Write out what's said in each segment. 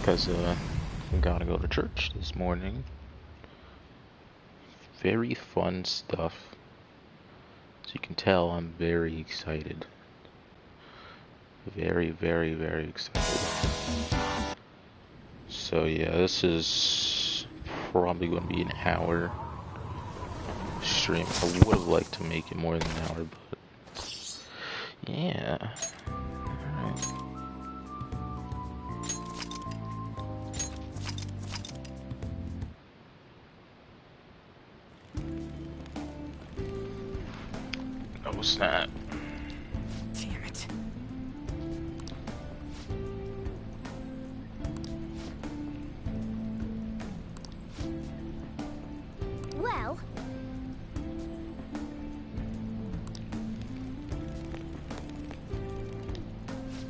because I gotta go to church this morning. Very fun stuff. As you can tell, I'm very excited. Very, very, very excited. So yeah, this is probably going to be an hour stream. I would have liked to make it more than an hour, but yeah. Alright. No snap. Damn it.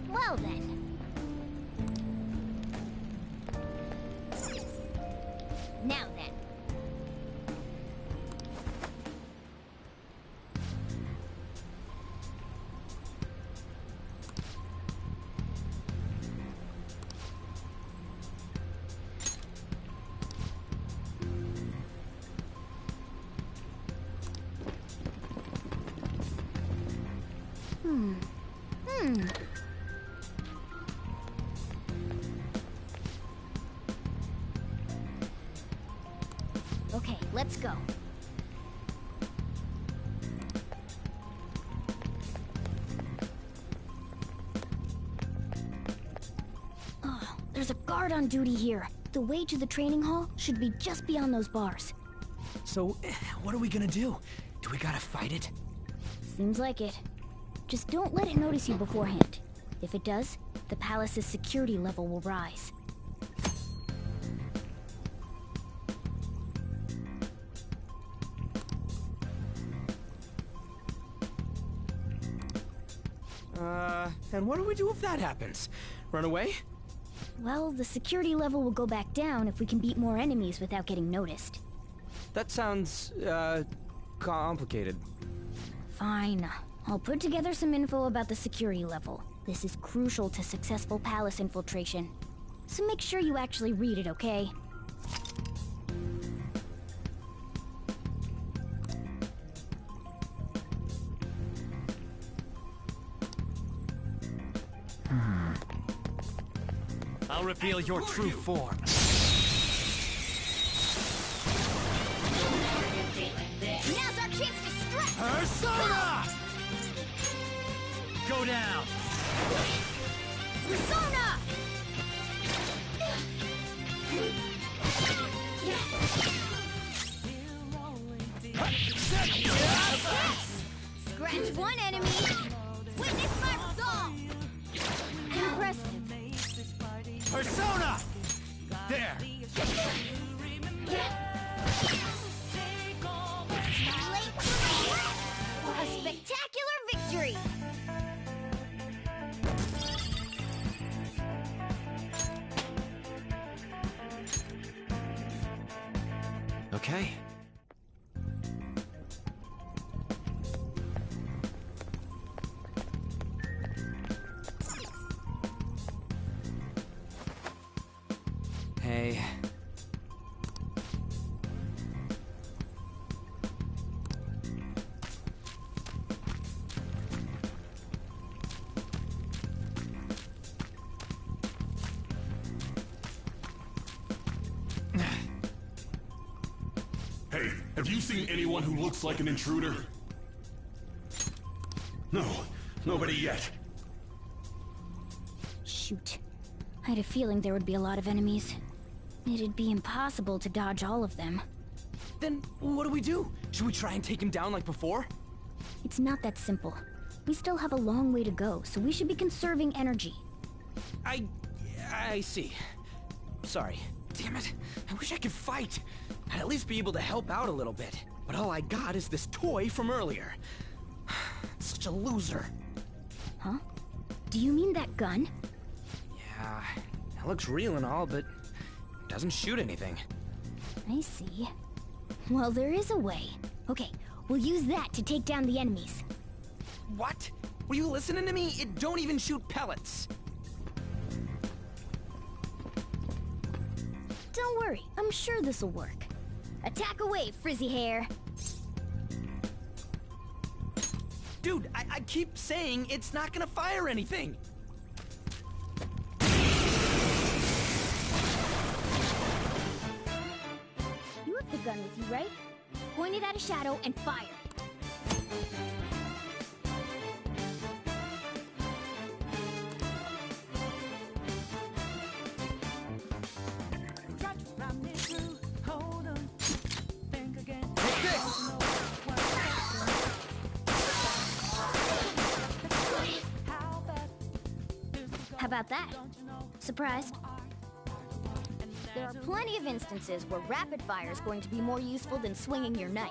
Well, then. Now then. Okay, let's go. Oh, there's a guard on duty here. The way to the training hall should be just beyond those bars. So, what are we gonna do? Do we gotta fight it? Seems like it. Just don't let it notice you beforehand. If it does, the palace's security level will rise. And what do we do if that happens? Run away? Well, the security level will go back down if we can beat more enemies without getting noticed. That sounds, complicated. Fine. I'll put together some info about the security level. This is crucial to successful palace infiltration. So make sure you actually read it, okay? I'll reveal your true form. Now's our chance to strike! Persona! Go down! Persona! Scratch one enemy! Witness my resolve! Impressive. Persona! There! Late for a spectacular victory! Okay. Hey. Hey, have you seen anyone who looks like an intruder? No, nobody yet. Shoot. I had a feeling there would be a lot of enemies. It'd be impossible to dodge all of them. Then what do we do? Should we try and take him down like before? It's not that simple. We still have a long way to go, so we should be conserving energy. I see. Sorry. Damn it. I wish I could fight. I'd at least be able to help out a little bit. But all I got is this toy from earlier. Such a loser. Huh? Do you mean that gun? Yeah, it looks real and all, but it doesn't shoot anything. I see. Well, there is a way. Okay, we'll use that to take down the enemies. What? Were you listening to me? It don't even shoot pellets. Don't worry, I'm sure this'll work. Attack away, frizzy hair! Dude, I keep saying it's not gonna fire anything! You have the gun with you, right? Point it at a shadow and fire. How about that? Surprised? There are plenty of instances where rapid fire is going to be more useful than swinging your knife.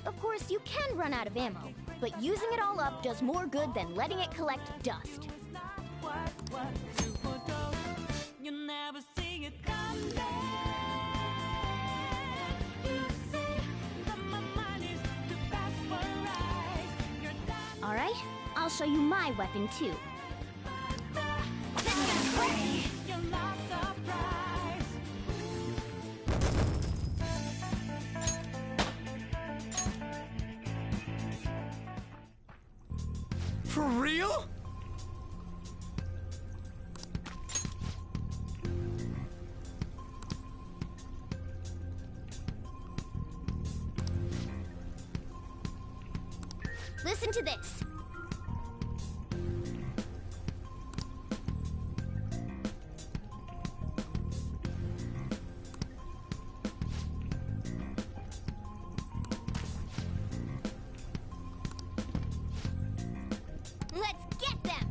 Of course, you can run out of ammo, but using it all up does more good than letting it collect dust. All right, I'll show you my weapon too. For real? Listen to this. Let's get them!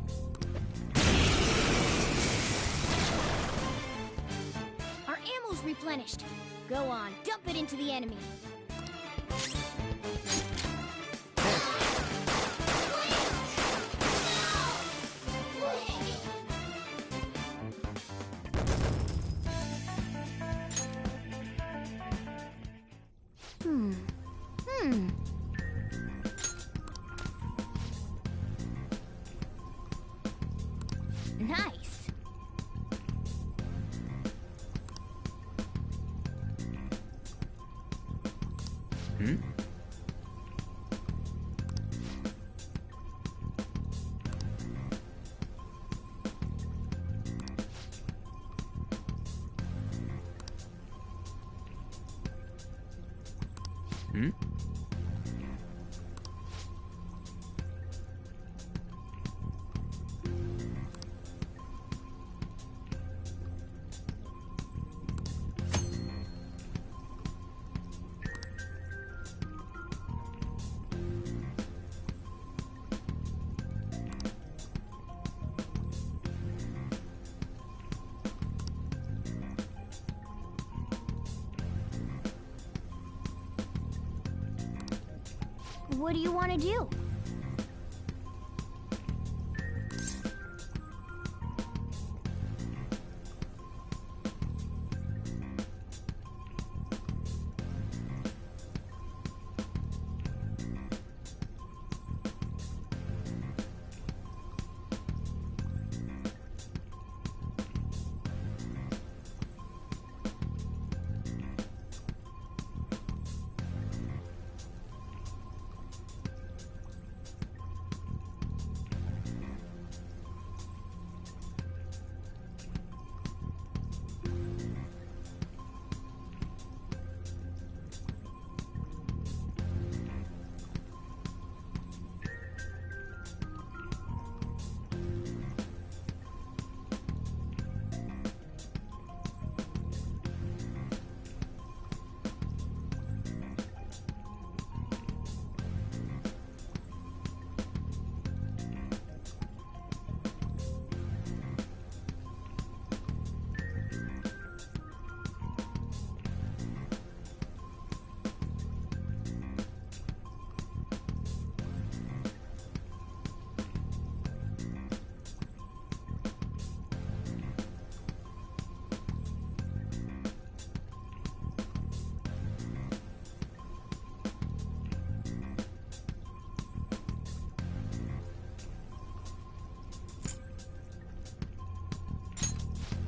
Our ammo's replenished. Go on, dump it into the enemy. Nice. Hmm? Hmm? What do you want to do?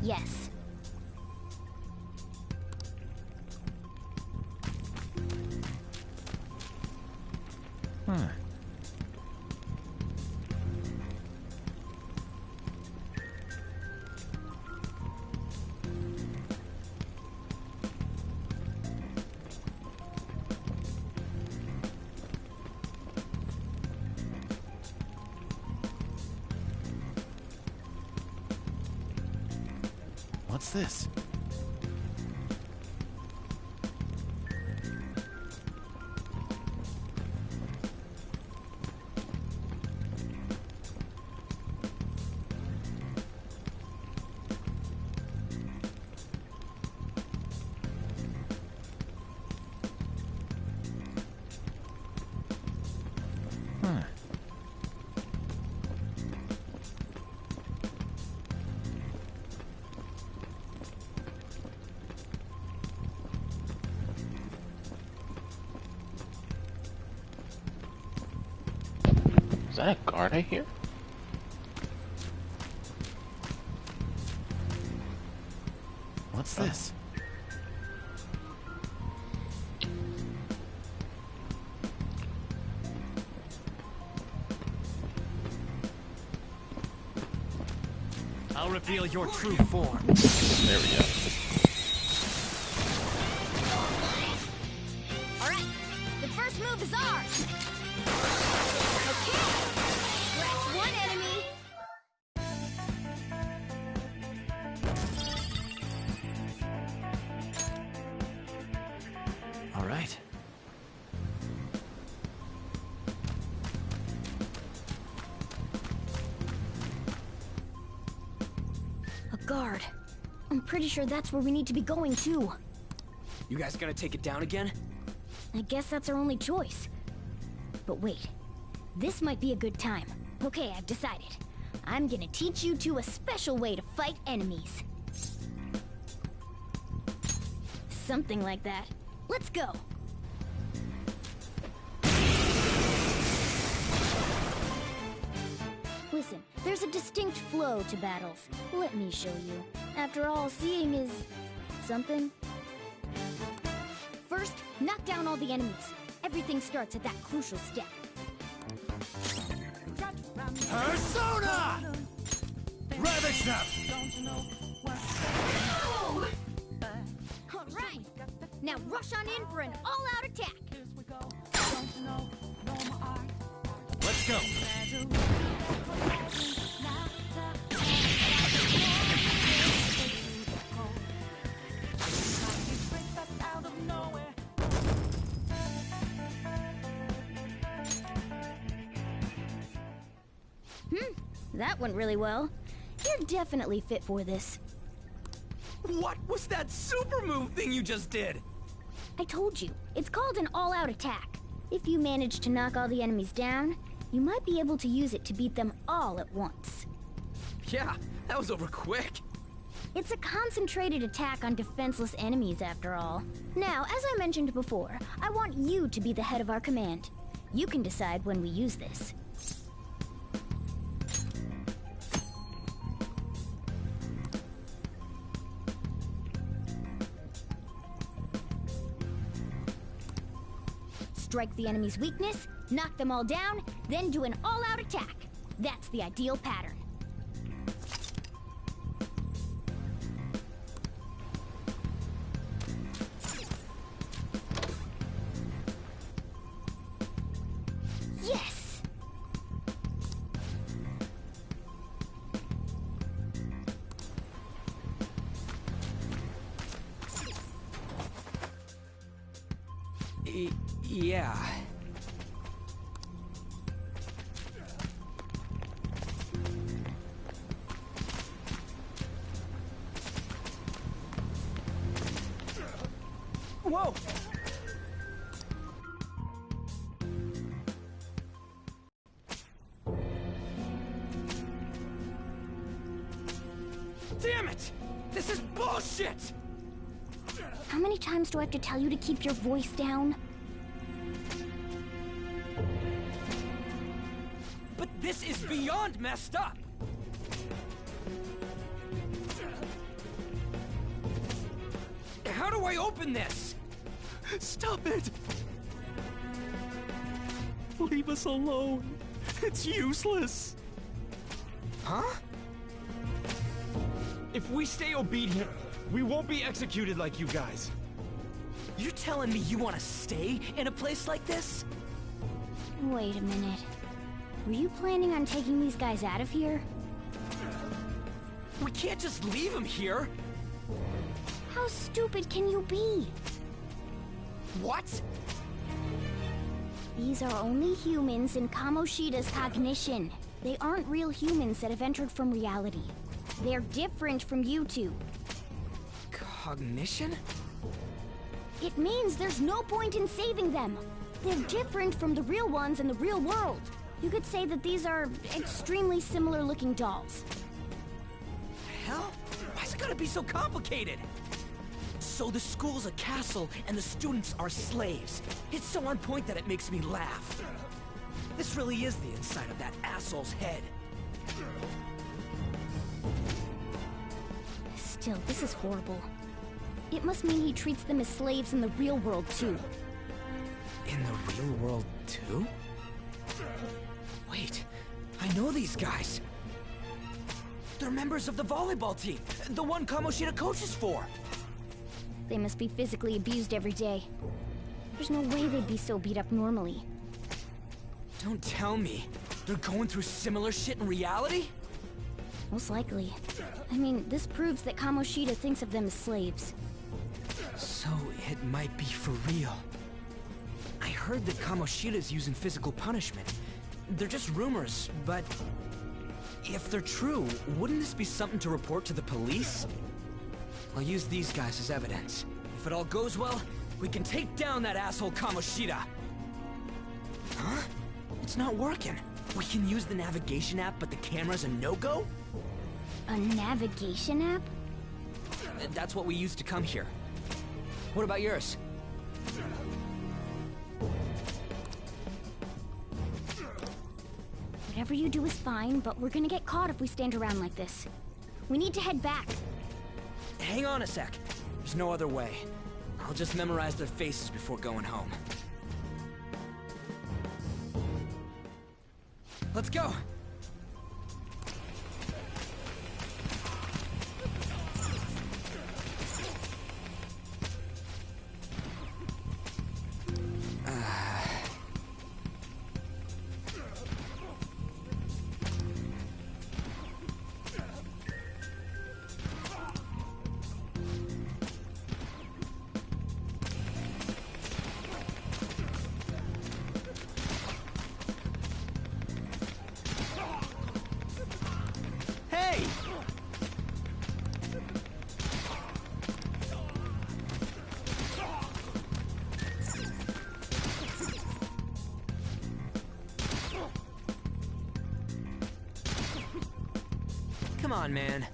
Yes. What's this? Is that a guard I hear? What's this? I'll reveal your true form. There we go. All right, the first move is ours. Okay, scratch one enemy. All right. A guard. I'm pretty sure that's where we need to be going too. You guys gonna take it down again? I guess that's our only choice. But wait, this might be a good time. Okay, I've decided. I'm gonna teach you two a special way to fight enemies. Something like that. Let's go. Listen, there's a distinct flow to battles. Let me show you. After all, seeing is something. First, knock down all the enemies. Everything starts at that crucial step. Persona! Ravish them! All right. Now rush on in for an all-out attack. Let's go. That went really well. You're definitely fit for this. What was that super move thing you just did? I told you, it's called an all-out attack. If you manage to knock all the enemies down, you might be able to use it to beat them all at once. Yeah, that was over quick. It's a concentrated attack on defenseless enemies, after all. Now, as I mentioned before, I want you to be the head of our command. You can decide when we use this. Strike the enemy's weakness, knock them all down, then do an all-out attack. That's the ideal pattern. Yes! Yeah. Whoa! Damn it! This is bullshit! How many times do I have to tell you to keep your voice down? But this is beyond messed up! How do I open this? Stop it! Leave us alone. It's useless. Huh? If we stay obedient, we won't be executed like you guys. You're telling me you want to stay in a place like this? Wait a minute. Were you planning on taking these guys out of here? We can't just leave them here. How stupid can you be? What? These are only humans in Kamoshida's cognition. They aren't real humans that have entered from reality. They're different from you two. Cognition? It means there's no point in saving them. They're different from the real ones in the real world. You could say that these are extremely similar looking dolls. Hell? Why's it gotta be so complicated? So the school's a castle and the students are slaves. It's so on point that it makes me laugh. This really is the inside of that asshole's head. Still, this is horrible. It must mean he treats them as slaves in the real world too. In the real world too? Wait, I know these guys. They're members of the volleyball team, the one Kamoshida coaches for. They must be physically abused every day. There's no way they'd be so beat up normally. Don't tell me. They're going through similar shit in reality? Most likely. I mean, this proves that Kamoshida thinks of them as slaves. So it might be for real. I heard that Kamoshida's using physical punishment. They're just rumors, but if they're true, wouldn't this be something to report to the police? I'll use these guys as evidence. If it all goes well, we can take down that asshole Kamoshida. Huh? It's not working. We can use the navigation app, but the camera's a no-go? A navigation app? That's what we used to come here. What about yours? Whatever you do is fine, but we're gonna get caught if we stand around like this. We need to head back. Hang on a sec. There's no other way. I'll just memorize their faces before going home. Let's go! Hey! Come on, man.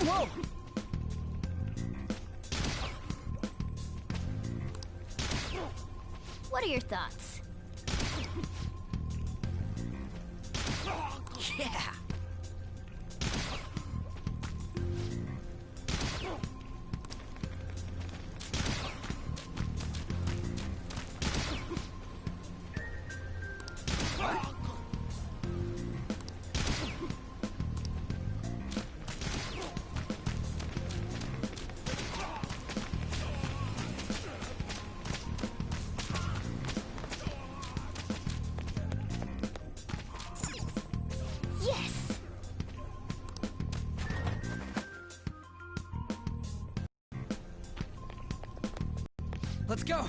Whoa! What are your thoughts? Yeah! Yes! Let's go!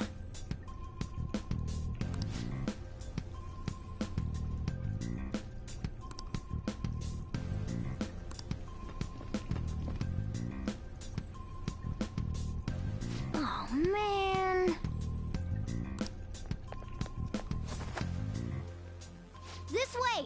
Oh, man. This way!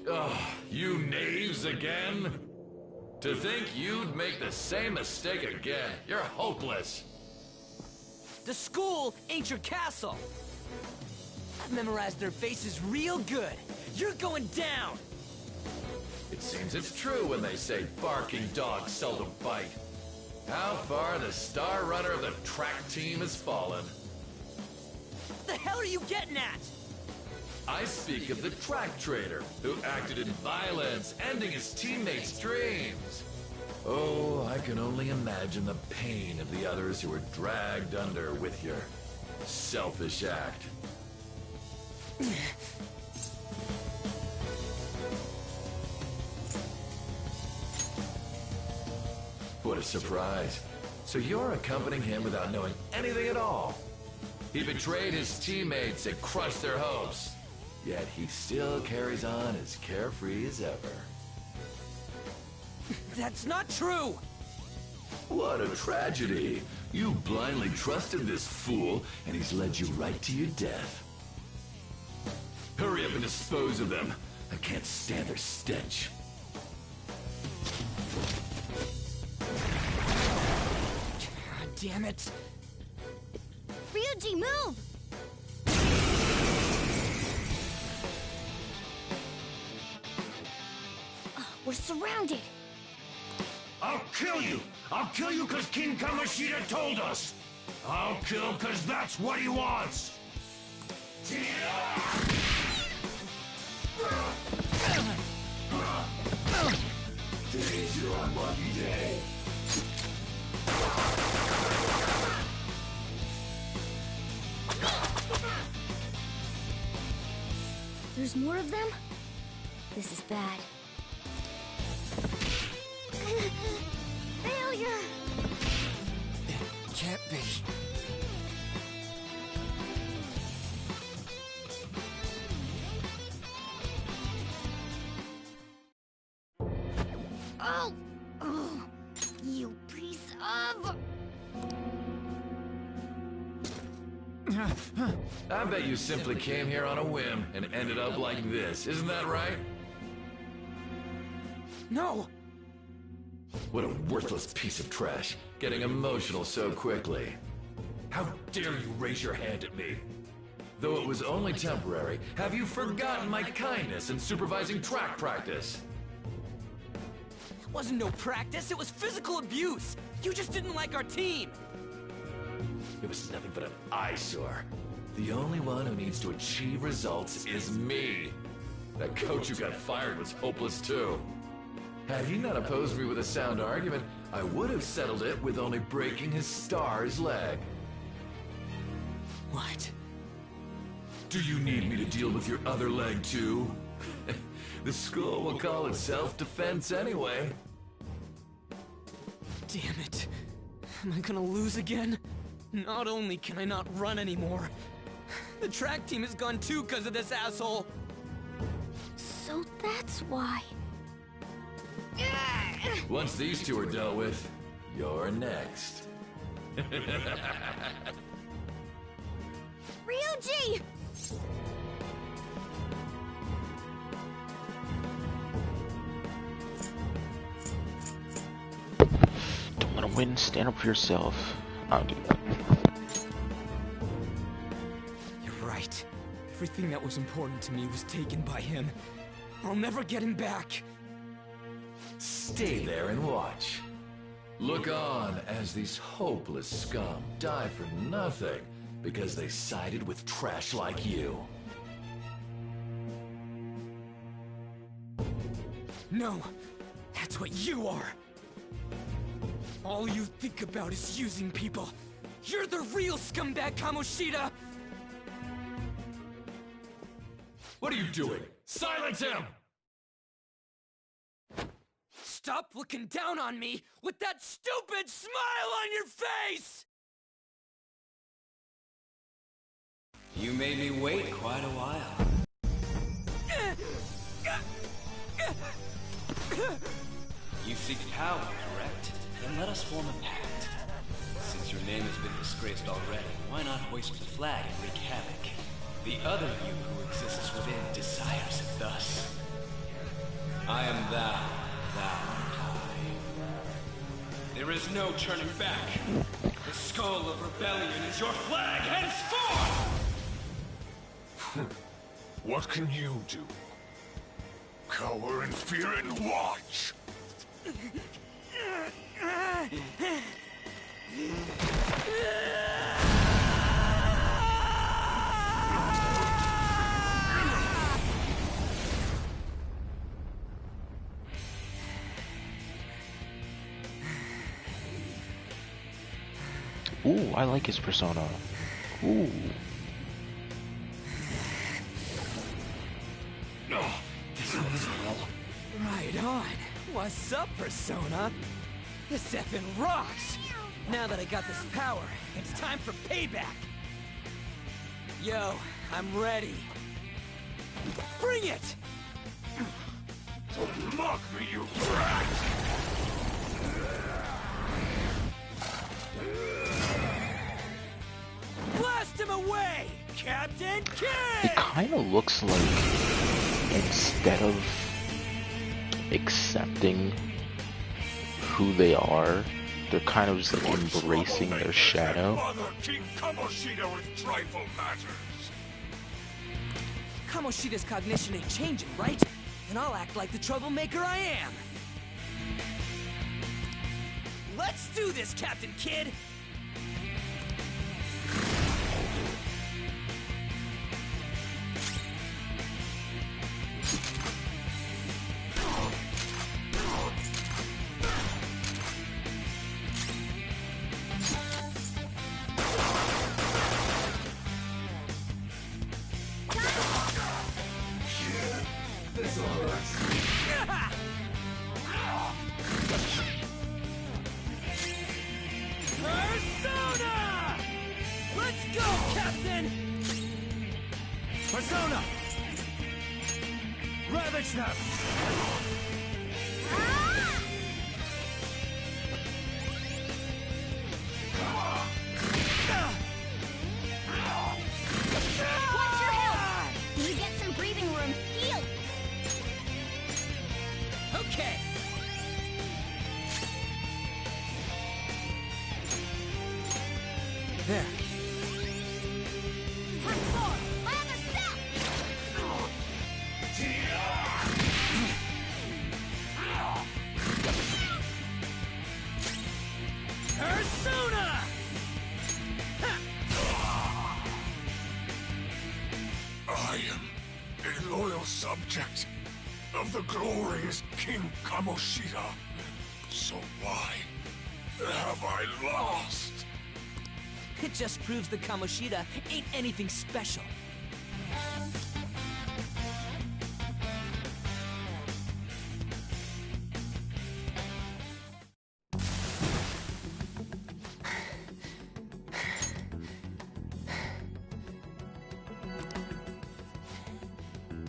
Ugh, you knaves again? To think you'd make the same mistake again. You're hopeless. The school ain't your castle. I've memorized their faces real good. You're going down! It seems it's true when they say barking dogs seldom bite. How far the star runner of the track team has fallen. What the hell are you getting at? I speak of the track trader, who acted in violence, ending his teammates' dreams. Oh, I can only imagine the pain of the others who were dragged under with your selfish act. What a surprise. So you're accompanying him without knowing anything at all. He betrayed his teammates and crushed their hopes. Yet he still carries on as carefree as ever. That's not true! What a tragedy. You blindly trusted this fool, and he's led you right to your death. Hurry up and dispose of them. I can't stand their stench. God damn it. Ryuji, move! We're surrounded. I'll kill you! I'll kill you because King Kamoshida told us! I'll kill because that's what he wants! Today's your unlucky day. There's more of them? This is bad. Failure! It can't be. Oh! Oh! You piece of... I bet you simply came here on a whim and ended up like this, isn't that right? No! What a worthless piece of trash, getting emotional so quickly. How dare you raise your hand at me? Though it was only temporary, have you forgotten my kindness in supervising track practice? It wasn't no practice, it was physical abuse! You just didn't like our team! It was nothing but an eyesore. The only one who needs to achieve results is me. That coach who got fired was hopeless too. Had he not opposed me with a sound argument, I would have settled it with only breaking his star's leg. What? Do you need me to deal with your other leg too? The school will call it self-defense anyway. Damn it. Am I gonna lose again? Not only can I not run anymore, the track team is gone too because of this asshole. So that's why. Once these two are dealt with, you're next. Ryuji! Don't want to win, stand up for yourself. I'll do that. You're right. Everything that was important to me was taken by him. I'll never get him back. Stay there and watch. Look on as these hopeless scum die for nothing because they sided with trash like you. No, that's what you are. All you think about is using people. You're the real scumbag, Kamoshida! What are you doing? Silence him! Stop looking down on me with that stupid smile on your face! You made me wait quite a while. You seek power, correct? Then let us form a pact. Since your name has been disgraced already, why not hoist the flag and wreak havoc? The other you who exists within desires it thus. I am thou, thou art I. There is no turning back. The skull of rebellion is your flag henceforth! What can you do? Cower in fear and watch! Ooh, I like his persona. Ooh. Right on. What's up, Persona? This effing rocks! Now that I got this power, it's time for payback! Yo, I'm ready. Bring it! Don't mock me, you brat! Blast him away, Captain Kidd! It kind of looks like instead of accepting who they are, they're kind of just like embracing their shadow. Bother King Kamoshida with trifle matters. Kamoshida's cognition ain't changing, right? And I'll act like the troublemaker I am. Let's do this, Captain Kidd! Persona! Let's go, Captain! Persona! Ravage them! Watch your health! When you get some breathing room, heal! Okay. There. Press forward! My other step! Persona! I am a loyal subject of the glorious King Kamoshida. So why have I lost? It just proves that Kamoshida ain't anything special.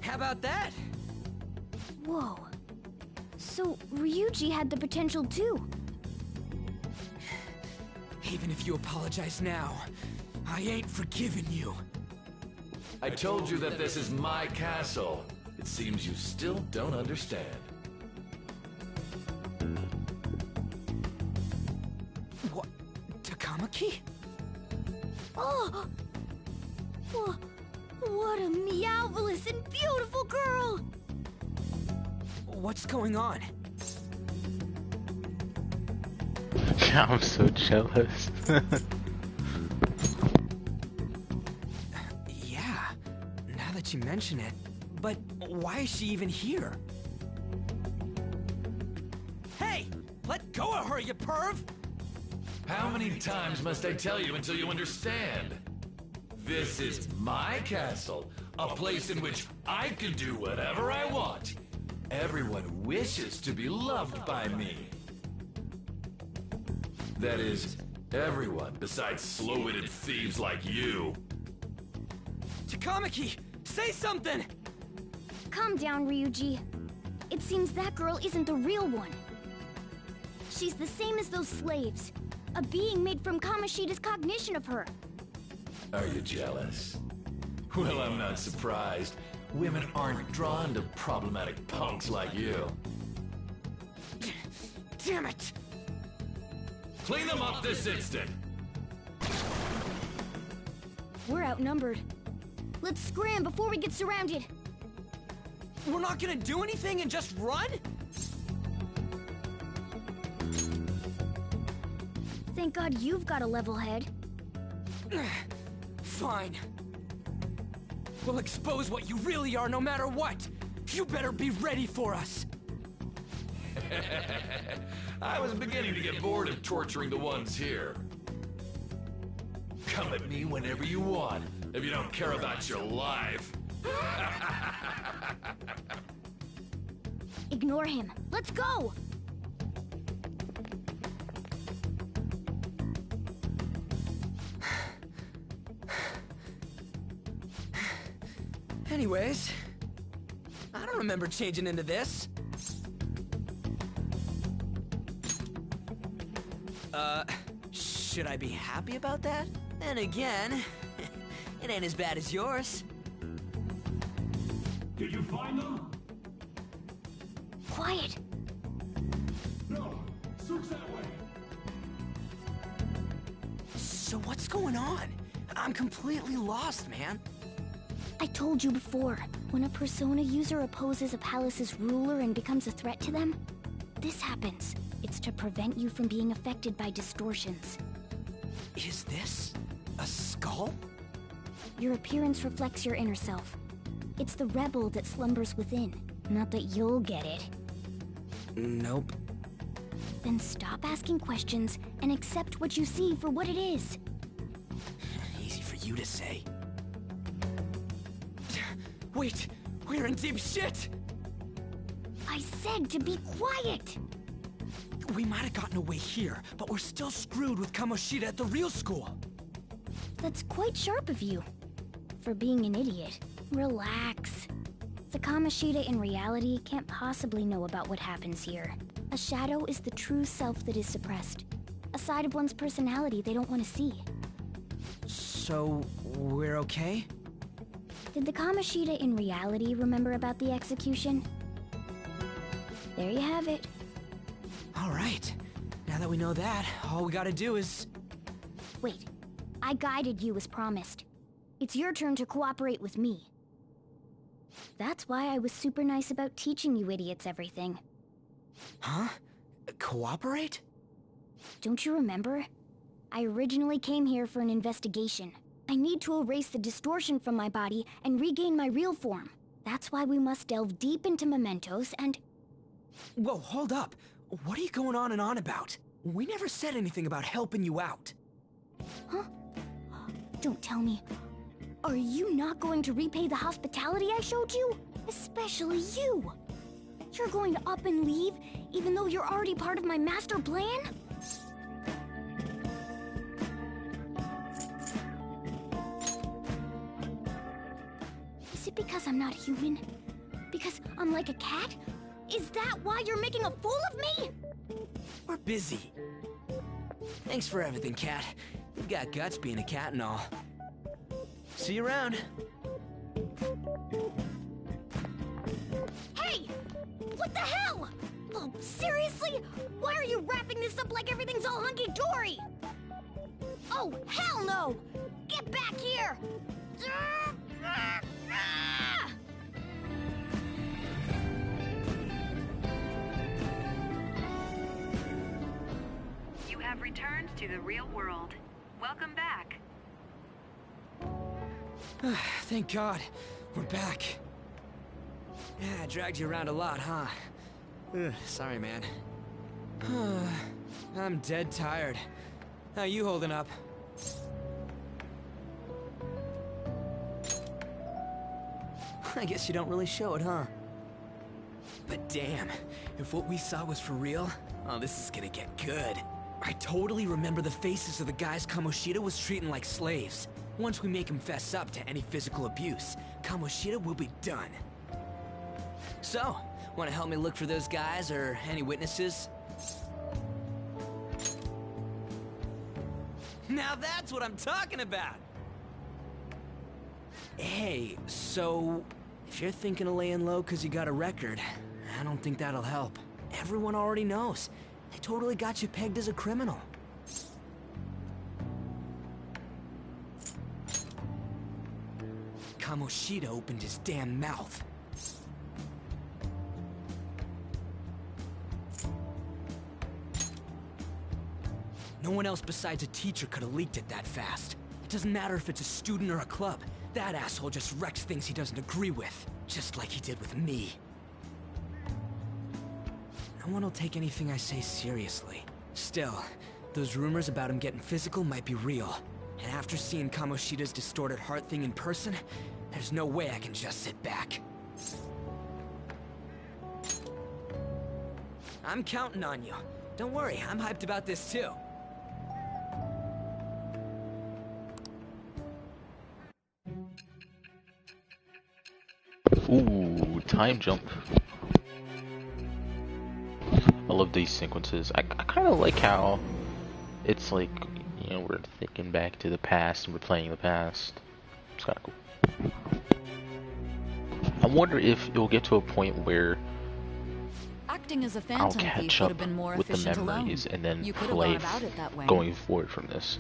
How about that? Whoa. So, Ryuji had the potential too. Even if you apologize now, I ain't forgiving you. I told you that this is my castle. It seems you still don't understand. What? Takamaki? Oh! What a meowvelous and beautiful girl! What's going on? I'm so jealous. Yeah, now that you mention it. But why is she even here? Hey! Let go of her, you perv! How many times must I tell you until you understand? This is my castle, a place in which I can do whatever I want. Everyone wishes to be loved by me. That is, everyone besides slow-witted thieves like you. Takamaki! Say something! Calm down, Ryuji. It seems that girl isn't the real one. She's the same as those slaves. A being made from Kamoshida's cognition of her. Are you jealous? Well, I'm not surprised. Women aren't drawn to problematic punks like you. Damn it! Clean them up this instant! We're outnumbered. Let's scram before we get surrounded. We're not gonna do anything and just run? Thank God you've got a level head. Fine. We'll expose what you really are no matter what. You better be ready for us. I was beginning to get bored of torturing the ones here. Come at me whenever you want, if you don't care about your life. Ignore him. Let's go! Anyways, I don't remember changing into this. Should I be happy about that? Then again, it ain't as bad as yours. Did you find them? Quiet. No. Search that way. So what's going on? I'm completely lost, man. I told you before, when a Persona user opposes a palace's ruler and becomes a threat to them, this happens. It's to prevent you from being affected by distortions. Is this a skull? Your appearance reflects your inner self. It's the rebel that slumbers within, not that you'll get it. Nope. Then stop asking questions and accept what you see for what it is. Easy for you to say. Wait, we're in deep shit! I said to be quiet! We might have gotten away here, but we're still screwed with Kamoshida at the real school. That's quite sharp of you. For being an idiot. Relax. The Kamoshida in reality can't possibly know about what happens here. A shadow is the true self that is suppressed. A side of one's personality they don't want to see. So, we're okay? Did the Kamoshida in reality remember about the execution? There you have it. All right. Now that we know that, all we gotta do is... Wait. I guided you as promised. It's your turn to cooperate with me. That's why I was super nice about teaching you idiots everything. Huh? Cooperate? Don't you remember? I originally came here for an investigation. I need to erase the distortion from my body and regain my real form. That's why we must delve deep into mementos and... Whoa, hold up. What are you going on and on about? We never said anything about helping you out. Huh? Don't tell me. Are you not going to repay the hospitality I showed you? Especially you! You're going to up and leave, even though you're already part of my master plan? Is it because I'm not human? Because I'm like a cat? Is that why you're making a fool of me? We're busy. Thanks for everything, Cat. You've got guts being a cat and all. See you around. Hey! What the hell? Oh, seriously? Why are you wrapping this up like everything's all hunky-dory? Oh, hell no! Get back here! You have returned to the real world. Welcome back. Thank God. We're back. Yeah, I dragged you around a lot, huh? Sorry, man. I'm dead tired. How you holding up? I guess you don't really show it, huh? But damn, if what we saw was for real, oh, this is gonna get good. I totally remember the faces of the guys Kamoshida was treating like slaves. Once we make him fess up to any physical abuse, Kamoshida will be done. So, wanna help me look for those guys or any witnesses? Now that's what I'm talking about! Hey, so... if you're thinking of laying low because you got a record, I don't think that'll help. Everyone already knows. They totally got you pegged as a criminal. Kamoshida opened his damn mouth. No one else besides a teacher could have leaked it that fast. It doesn't matter if it's a student or a club. That asshole just wrecks things he doesn't agree with, just like he did with me. No one will take anything I say seriously. Still, those rumors about him getting physical might be real. And after seeing Kamoshida's distorted heart thing in person, there's no way I can just sit back. I'm counting on you. Don't worry, I'm hyped about this too. Ooh, time jump. I love these sequences. I kind of like how it's like, you know, we're thinking back to the past and we're playing the past. It's kind of cool. I wonder if it'll get to a point where Acting as a I'll phantom thief catch would up have been more with the efficient alone. memories and then You could have play gone about it that way. going forward from this.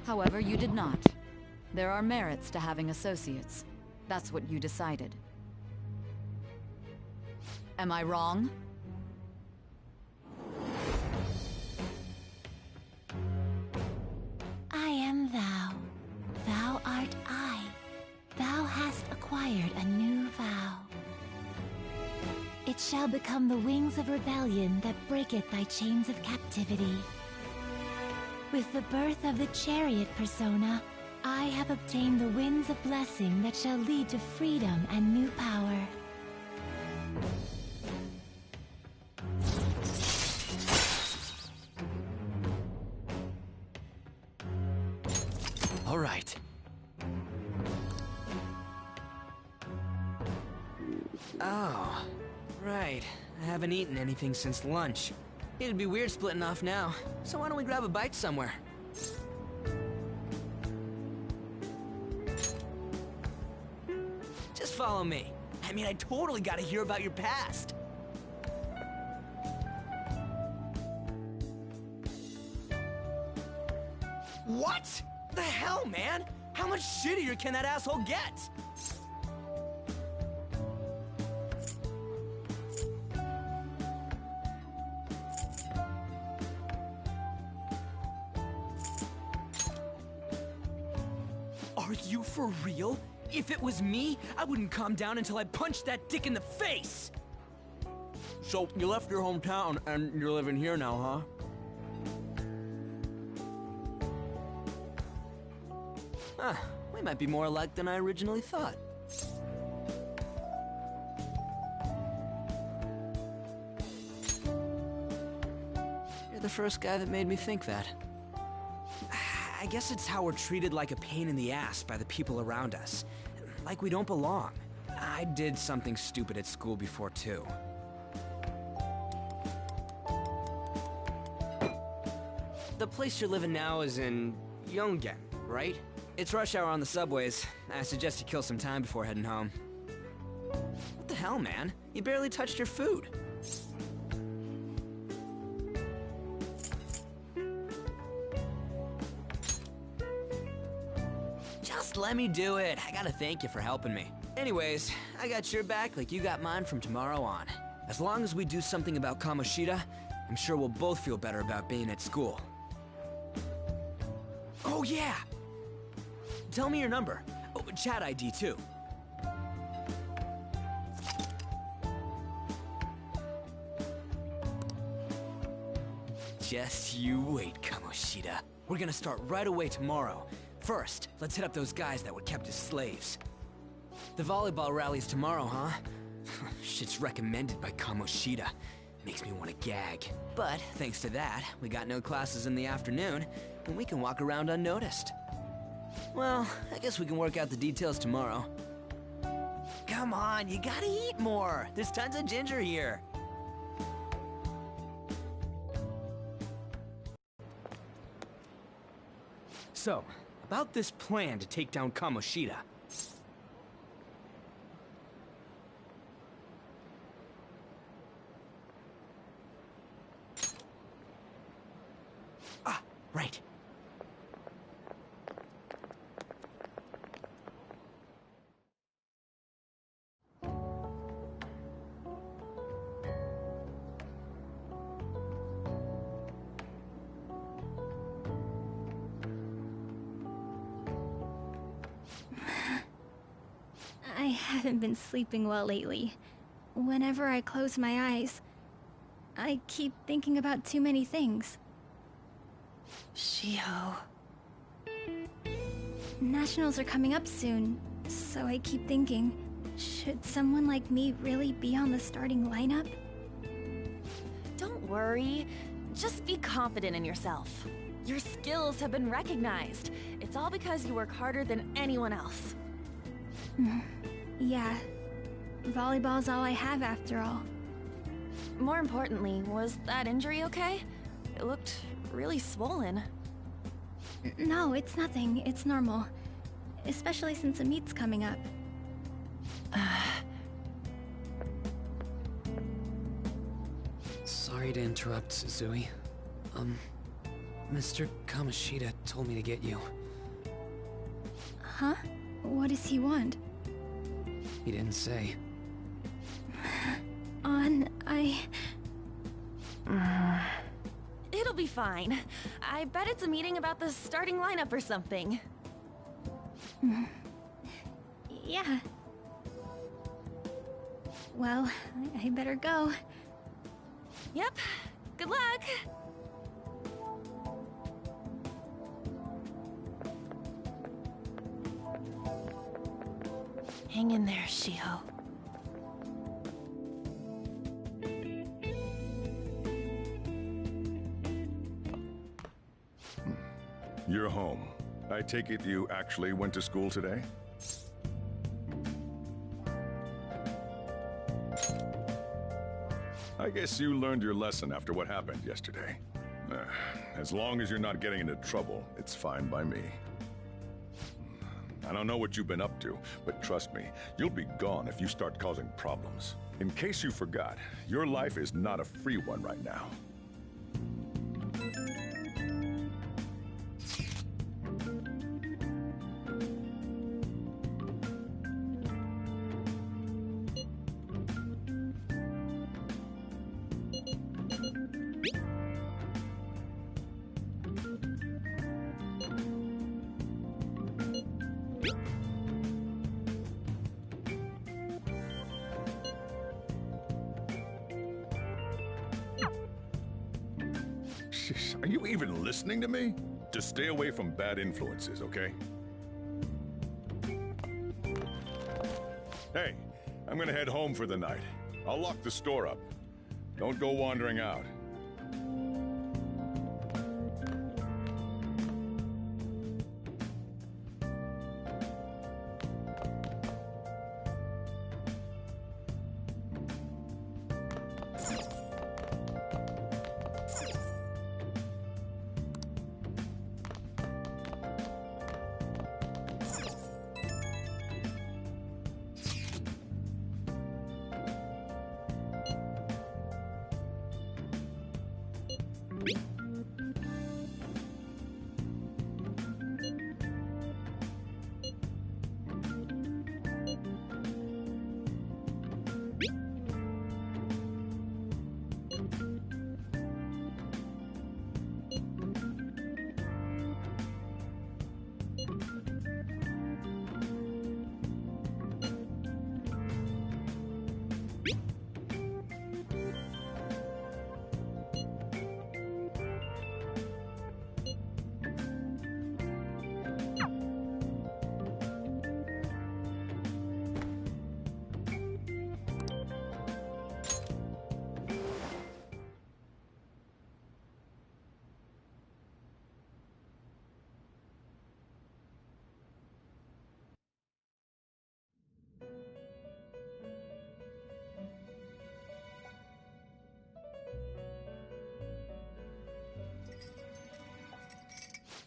However, you did not. There are merits to having associates. That's what you decided. Am I wrong? I am thou. Thou art I. Thou hast acquired a new vow. It shall become the wings of rebellion that breaketh thy chains of captivity. With the birth of the chariot persona, I have obtained the winds of blessing that shall lead to freedom and new power. All right. Oh, right. I haven't eaten anything since lunch. It'd be weird splitting off now, so why don't we grab a bite somewhere? Just follow me. I mean, I totally gotta hear about your past. What? The hell, man? How much shittier can that asshole get? Are you for real? If it was me, I wouldn't calm down until I punched that dick in the face! So, you left your hometown and you're living here now, huh? Huh, we might be more alike than I originally thought. You're the first guy that made me think that. I guess it's how we're treated like a pain in the ass by the people around us. Like we don't belong. I did something stupid at school before, too. The place you're living now is in Yongen, right? It's rush hour on the subways. I suggest you kill some time before heading home. What the hell, man? You barely touched your food. Just let me do it. I gotta thank you for helping me. Anyways, I got your back like you got mine from tomorrow on. As long as we do something about Kamoshida, I'm sure we'll both feel better about being at school. Oh yeah! Tell me your number. Oh, chat ID too. Just you wait, Kamoshida. We're gonna start right away tomorrow. First, let's hit up those guys that were kept as slaves. The volleyball rally's tomorrow, huh? Shit's recommended by Kamoshida. Makes me want to gag. But, thanks to that, we got no classes in the afternoon, and we can walk around unnoticed. Well, I guess we can work out the details tomorrow. Come on, you gotta eat more! There's tons of ginger here! So, about this plan to take down Kamoshida. Ah, right. haven't been sleeping well lately. Whenever I close my eyes, I keep thinking about too many things. Shiho. Nationals are coming up soon, so I keep thinking, should someone like me really be on the starting lineup? Don't worry. Just be confident in yourself. Your skills have been recognized. It's all because you work harder than anyone else. Yeah. Volleyball's all I have after all. More importantly, was that injury okay? It looked really swollen. No, it's nothing. It's normal. Especially since a meet's coming up. Sorry to interrupt, Zui. Mr. Kamoshida told me to get you. Huh? What does he want? He didn't say. It'll be fine. I bet it's a meeting about the starting lineup or something. Yeah. Well, I better go. Yep. Good luck! Hang in there, Shiho. You're home. I take it you actually went to school today? I guess you learned your lesson after what happened yesterday. As long as you're not getting into trouble, it's fine by me. I don't know what you've been up to, but trust me, you'll be gone if you start causing problems. In case you forgot, your life is not a free one right now. Are you even listening to me? Just stay away from bad influences, okay? Hey, I'm gonna head home for the night. I'll lock the store up. Don't go wandering out.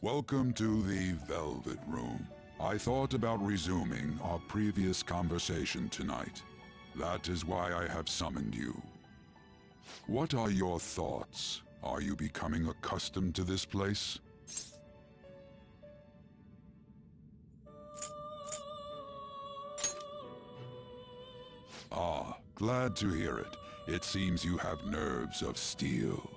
Welcome to the Velvet Room. I thought about resuming our previous conversation tonight. That is why I have summoned you. What are your thoughts? Are you becoming accustomed to this place? Ah, glad to hear it. It seems you have nerves of steel.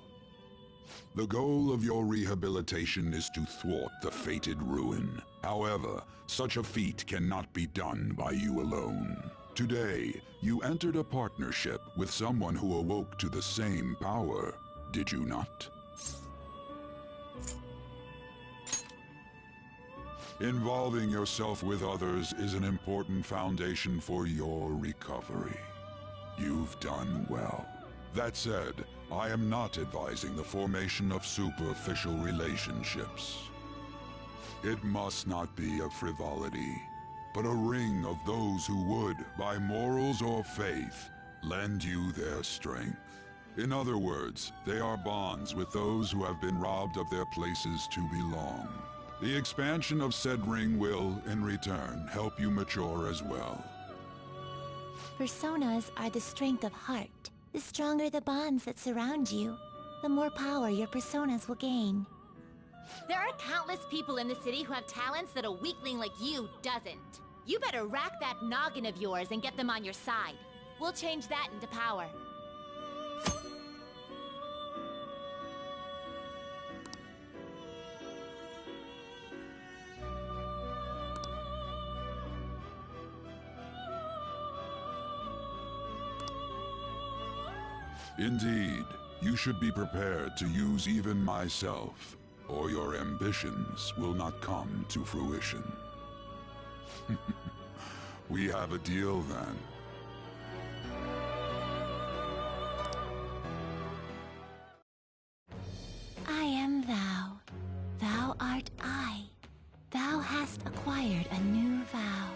The goal of your rehabilitation is to thwart the fated ruin. However, such a feat cannot be done by you alone. Today, you entered a partnership with someone who awoke to the same power, did you not? Involving yourself with others is an important foundation for your recovery. You've done well. That said, I am not advising the formation of superficial relationships. It must not be a frivolity, but a ring of those who would, by morals or faith, lend you their strength. In other words, they are bonds with those who have been robbed of their places to belong. The expansion of said ring will, in return, help you mature as well. Personas are the strength of heart. The stronger the bonds that surround you, the more power your personas will gain. There are countless people in the city who have talents that a weakling like you doesn't. You better rack that noggin of yours and get them on your side. We'll change that into power. Indeed, you should be prepared to use even myself, or your ambitions will not come to fruition. We have a deal then. I am thou. Thou art I. Thou hast acquired a new vow.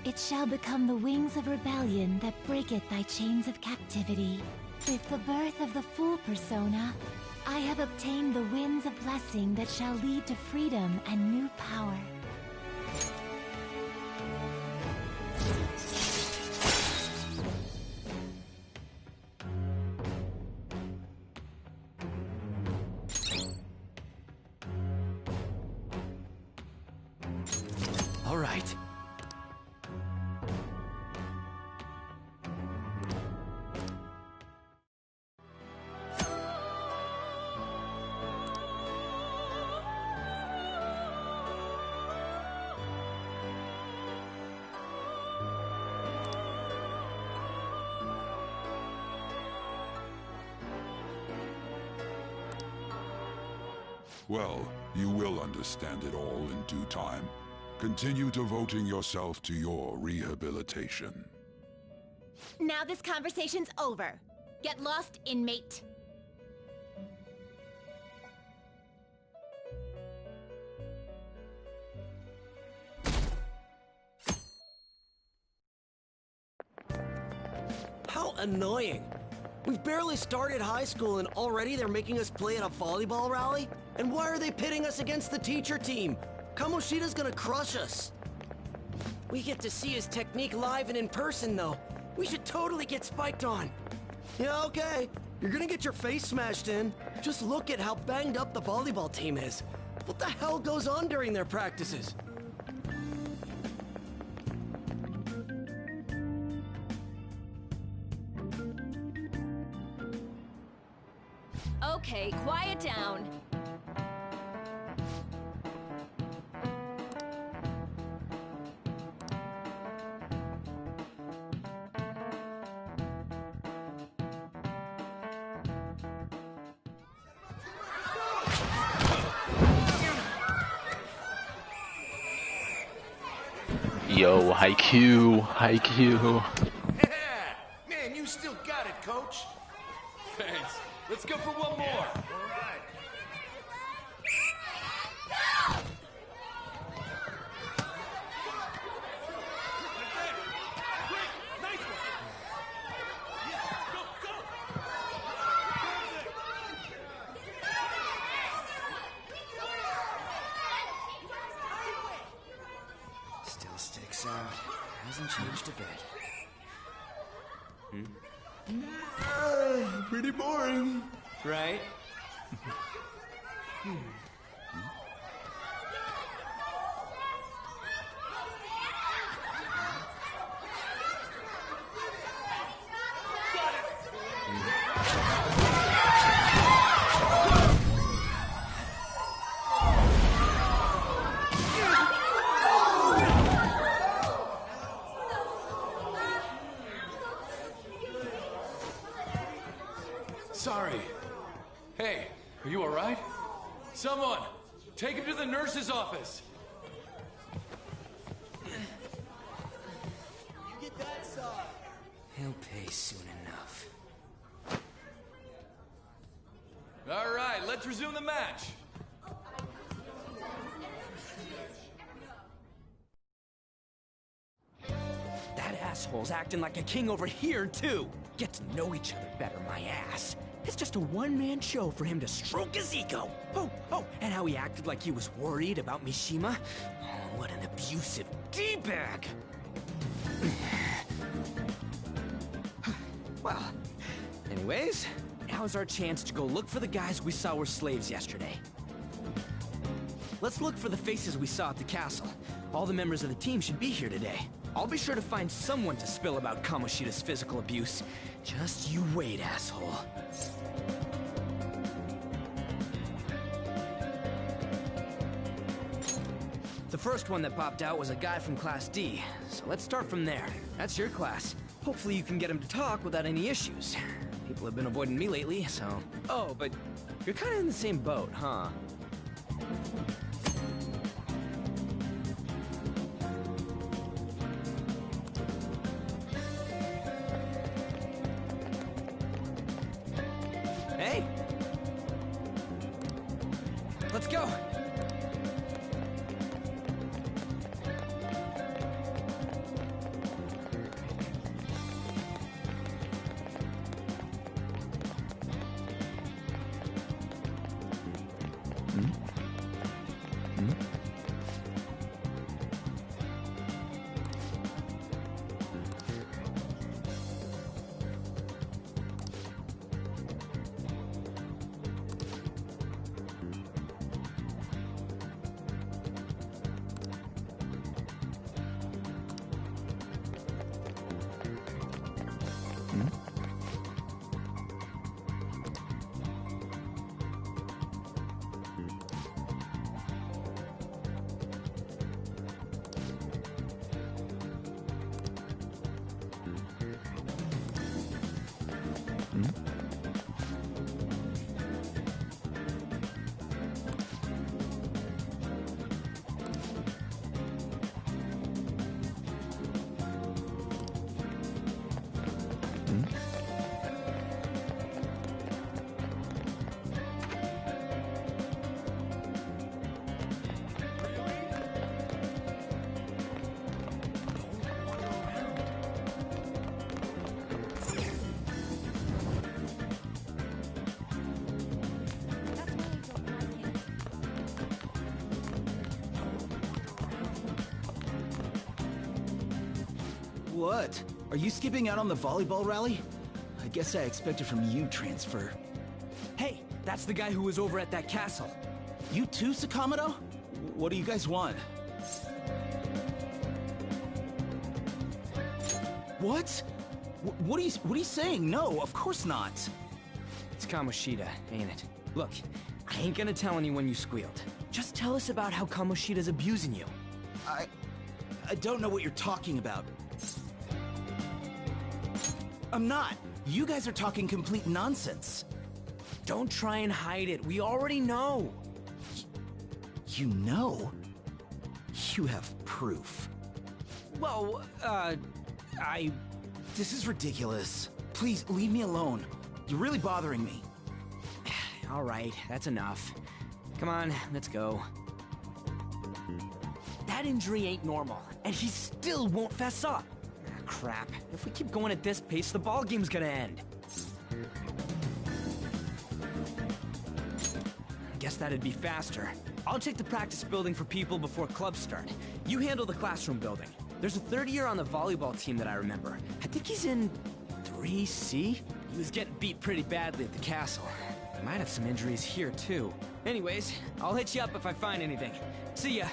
It shall become the wings of rebellion that breaketh thy chains of captivity. With the birth of the full persona, I have obtained the winds of blessing that shall lead to freedom and new power. All right. Well, you will understand it all in due time. Continue devoting yourself to your rehabilitation. Now this conversation's over. Get lost, inmate. How annoying. We've barely started high school and already they're making us play at a volleyball rally? And why are they pitting us against the teacher team? Kamoshida's gonna crush us. We get to see his technique live and in person, though. We should totally get spiked on. Yeah, okay. You're gonna get your face smashed in. Just look at how banged up the volleyball team is. What the hell goes on during their practices? Okay, quiet down. Yo, Haikyuu, Haikyuu. Yeah! Man, you still got it, coach. Thanks. Let's go for one more. All right. Still sticks out. Hasn't changed a bit. Pretty boring. Right? Sorry. Hey, are you alright? Someone! Take him to the nurse's office! Get that side. He'll pay soon enough. Alright, let's resume the match! That asshole's acting like a king over here, too. Get to know each other better, my ass. It's just a one-man show for him to stroke his ego. Oh, and how he acted like he was worried about Mishima. Oh, what an abusive D-bag. Well, anyways, now's our chance to go look for the guys we saw were slaves yesterday. Let's look for the faces we saw at the castle. All the members of the team should be here today. I'll be sure to find someone to spill about Kamoshida's physical abuse. Just you wait, asshole. The first one that popped out was a guy from Class D, so let's start from there. That's your class. Hopefully you can get him to talk without any issues. People have been avoiding me lately, so... Oh, but you're kind of in the same boat, huh? Hey! Let's go! What? Are you skipping out on the volleyball rally? I guess I expected from you, Transfer. Hey, that's the guy who was over at that castle. You too, Sakamoto? What do you guys want? What? What are you saying? No, of course not. It's Kamoshida, ain't it? Look, I ain't gonna tell anyone you squealed. Just tell us about how Kamoshida's abusing you. I don't know what you're talking about. I'm not. You guys are talking complete nonsense. Don't try and hide it. We already know. You know? You have proof. Well, This is ridiculous. Please, leave me alone. You're really bothering me. All right, that's enough. Come on, let's go. That injury ain't normal, and he still won't fess up. Crap. If we keep going at this pace, the ball game's gonna end. I guess that'd be faster. I'll check the practice building for people before clubs start. You handle the classroom building. There's a third year on the volleyball team that I remember. I think he's in 3C? He was getting beat pretty badly at the castle. He might have some injuries here, too. Anyways, I'll hit you up if I find anything. See ya.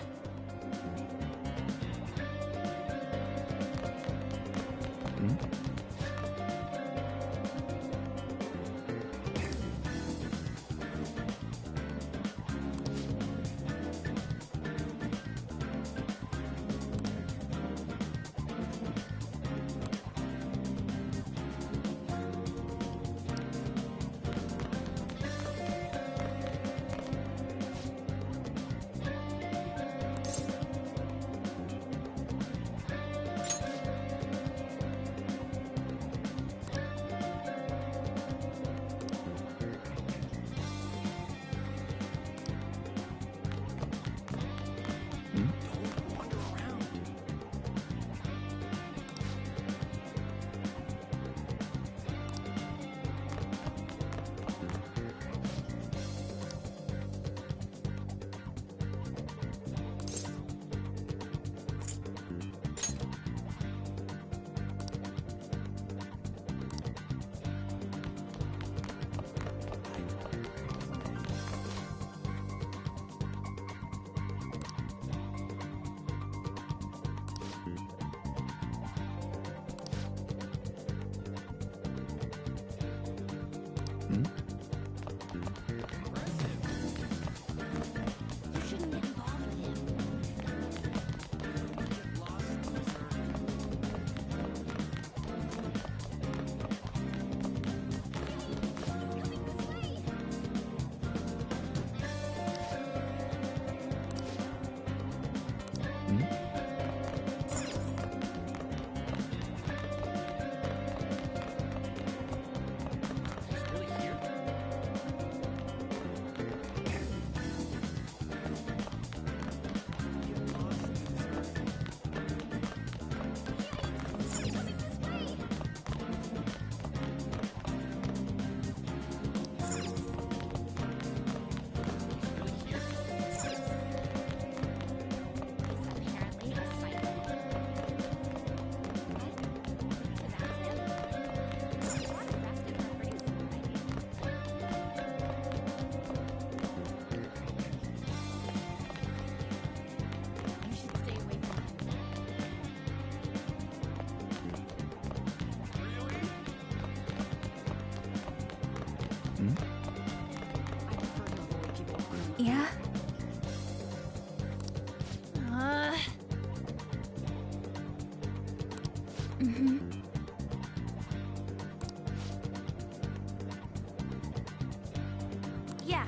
You shouldn't get involved with him. Yeah? Mm-hmm. Yeah.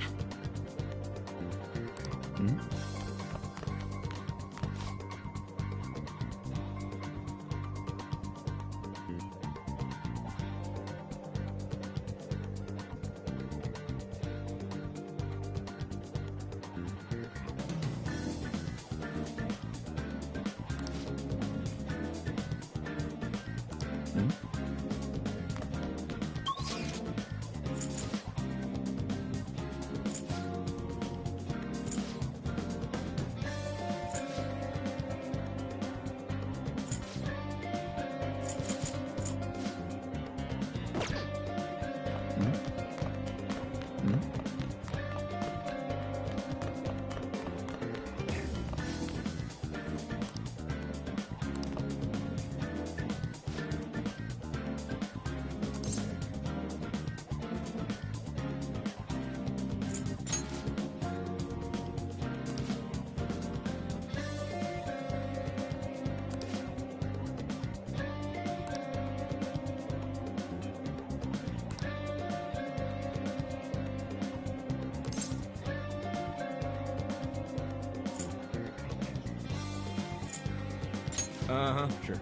Uh-huh, sure.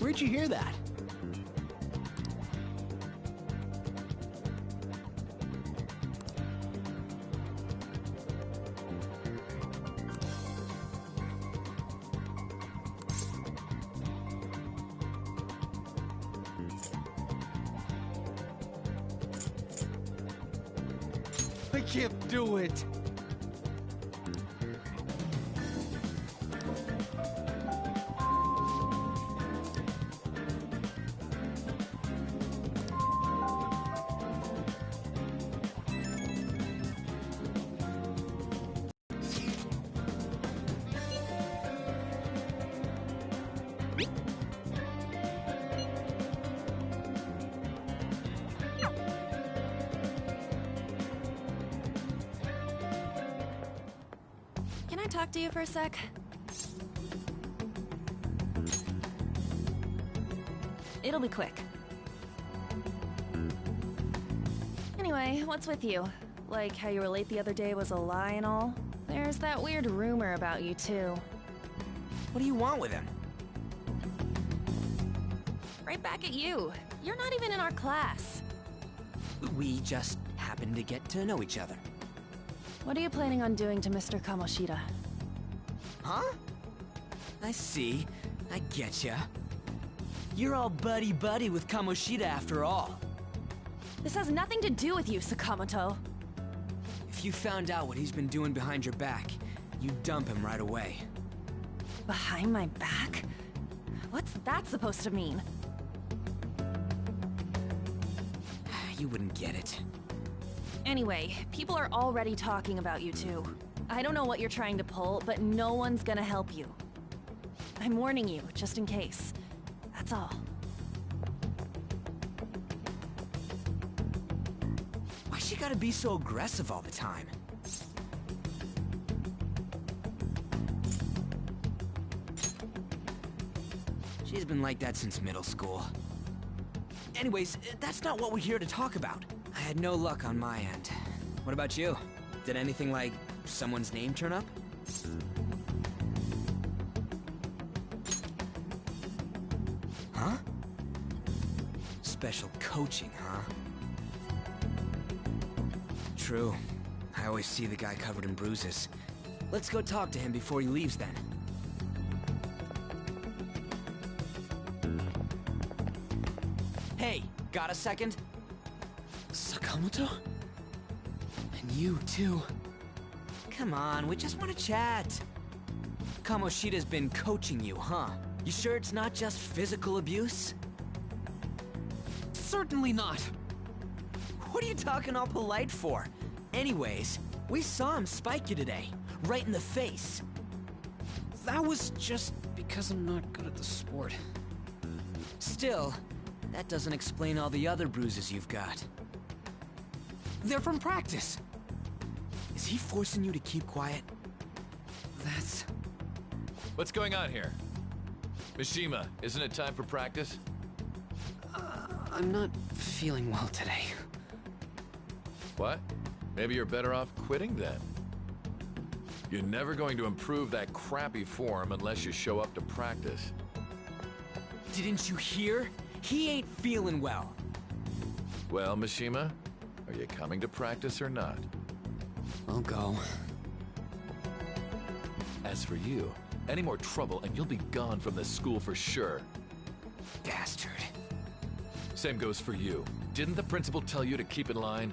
Where'd you hear that? I can't do it. Can I talk to you for a sec? It'll be quick. Anyway, what's with you? Like how you were late the other day was a lie and all? There's that weird rumor about you too. What do you want with him? Right back at you. You're not even in our class. We just happened to get to know each other. What are you planning on doing to Mr. Kamoshida? Huh? I see. I getcha. You're all buddy-buddy with Kamoshida after all. This has nothing to do with you, Sakamoto. If you found out what he's been doing behind your back, you'd dump him right away. Behind my back? What's that supposed to mean? You wouldn't get it. Anyway, people are already talking about you two. I don't know what you're trying to pull, but no one's gonna help you. I'm warning you, just in case. That's all. Why's she gotta be so aggressive all the time? She's been like that since middle school. Anyways, that's not what we're here to talk about. I had no luck on my end. What about you? Did anything like someone's name turn up? Huh? Special coaching, huh? True. I always see the guy covered in bruises. Let's go talk to him before he leaves then. Hey, got a second? Sakamoto? And you, too. Come on, we just want to chat. Kamoshida's been coaching you, huh? You sure it's not just physical abuse? Certainly not. What are you talking all polite for? Anyways, we saw him spike you today, right in the face. That was just because I'm not good at the sport. Still, that doesn't explain all the other bruises you've got. They're from practice. Is he forcing you to keep quiet? That's... What's going on here? Mishima, isn't it time for practice? I'm not feeling well today. What? Maybe you're better off quitting then. You're never going to improve that crappy form unless you show up to practice. Didn't you hear? He ain't feeling well. Well, Mishima, are you coming to practice or not? I'll go. As for you, any more trouble and you'll be gone from this school for sure. Bastard. Same goes for you. Didn't the principal tell you to keep in line?